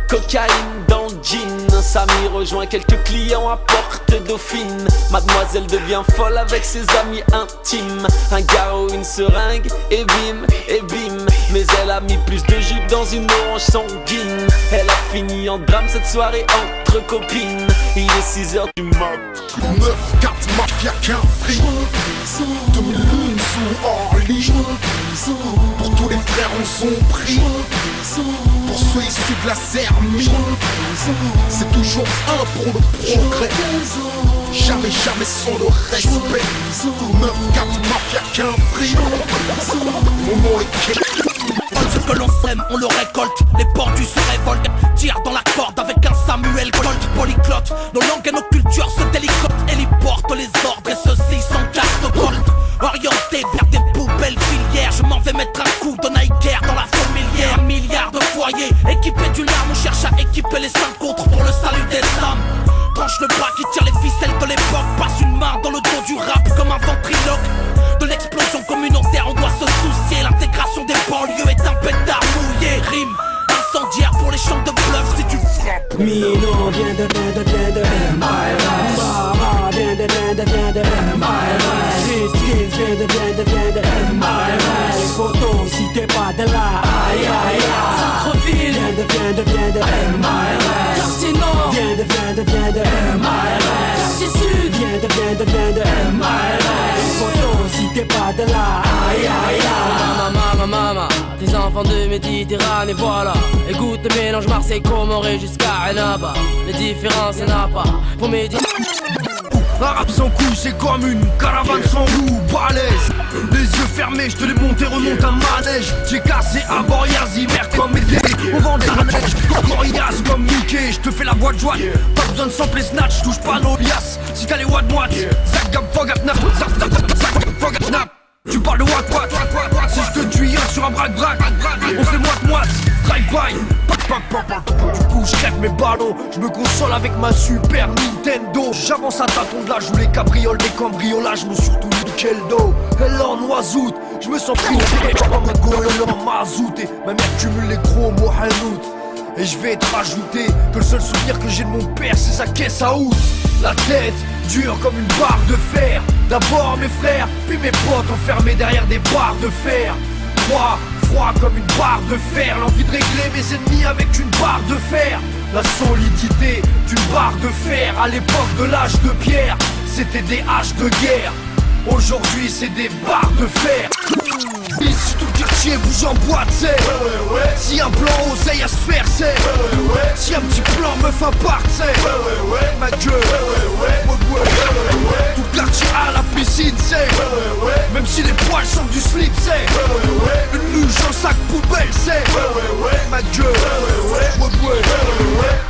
cocaïne dans le jean. Samy rejoint quelques clients à Porte Dauphine. Mademoiselle devient folle avec ses amis intimes. Un garrot, une seringue et bim, et bim. Mais elle a mis plus de jus dans une orange sanguine. Elle a fini en drame cette soirée entre copines. Il est 6h du mat. 9-4 mafia qu'un fric. 2000 lunes sont hors lit. Pour tous les frères on son prix. Pour ceux issus de la Zermie, c'est toujours un pour le progrès. Jamais, jamais sans le respect. 9-4 mafia qu'un fric. Mon nom est Ce que l'on sème, on le récolte. Les pendus se révoltent, tirent dans la corde avec un Samuel Gold polyglotte. Nos langues et nos cultures se délicotent. Héliportent les ordres et ceux-ci sont carte gold. Orientés vers des poubelles filières. Je m'en vais mettre un coup de Nike dans la fourmilière. Milliards de foyers équipés d'une arme. On cherche à équiper les 5 autres pour le salut des âmes. Branche le bras qui tire les ficelles de l'époque. Passe une main dans le dos du rap comme un ventriloque. De l'explosion communautaire on doit se soucier. L'intégration des banlieues est un pétard mouillé. Rime incendiaire pour les champs de bluff si tu frappes. Mino vient de MIRS. Mama vient de MIRS. Kids vient de MIRS. Photo si t'es pas de là. Aïe aïe aïe. Centre-ville vient de MIRS. Quartier Nord vient de MIRS. Quartier Sud vient de MIRS. Photo si t'es pas de là. Aïe aïe aïe. Mama, des enfants de Méditerranée, voilà. Écoute le mélange Marseille, Comoré jusqu'à Annaba. Les différences y'en a pas. Pour méditer. Arabe sans couilles, c'est comme une caravane sans roue, balèze. Les yeux fermés, je te les monte et remonte un manège. J'ai cassé à bord, Yazimer comme Médé. On vend des manèges, Corias comme Mickey. Je te fais la voix de joie, pas besoin de sampler snatch. Touche pas nos liasses, si t'as les watts moite. Zagam fogatnap, zagam fogatnap. Tu parles de what, si je te tuyais sur un braque-braque. On fait moite-moite, drive-by. Du coup je crève mes ballons, je me console avec ma Super Nintendo. J'avance à tâtons de la joue, les cabrioles, des cambriolages m'ont surtout nickel dos. Elle en oisoute, je me sens pris au piège comme un goal en mazout. Et ma mère cumule les gros mots hanout. Et je vais te rajouter que le seul souvenir que j'ai de mon père c'est sa caisse à out. La tête dure comme une barre de fer. D'abord mes frères, puis mes potes enfermés derrière des barres de fer. Froid comme une barre de fer. L'envie de régler mes ennemis avec une barre de fer. La solidité d'une barre de fer. À l'époque de l'âge de pierre, c'était des haches de guerre. Aujourd'hui c'est des barres de fer. Si tout le quartier bouge en boîte, c'est si un plan oseille à se faire, c'est si un petit plan meuf à part, c'est ma gueule. Tout le quartier à la piscine, c'est même si les poils sortent du slip, c'est une luge en sac poubelle, c'est ma gueule.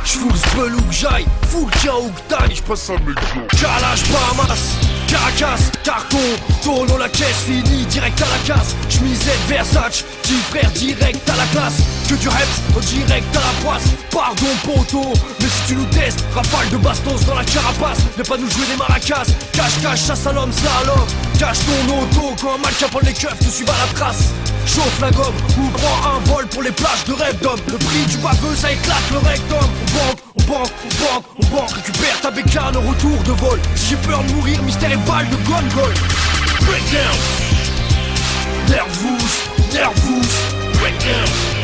J'fous le belouk, j'aille, full chaos que taille. J'passe à mes gueules. Calage, Bahamas, Caracas, carton, tourne la caisse, fini direct à la casse. Chemisette Versace, petit frère direct à la classe. Que du reps, direct à la poisse. Pardon poteau, mais si tu nous testes, rafale de bastos dans la carapace. Viens pas nous jouer des maracas. Cache, chasse à l'homme, slalom. Cache ton auto quand un mal capole les keufs te suivent à la trace. Chauffe la gomme ou prends un vol pour les plages de rêve d'homme. Le prix du baveux ça éclate le rectum. On banque, récupère ta bécane au retour de vol. Si j'ai peur de mourir, mystère et balle de gongol. Breakdown. Nervous, breakdown.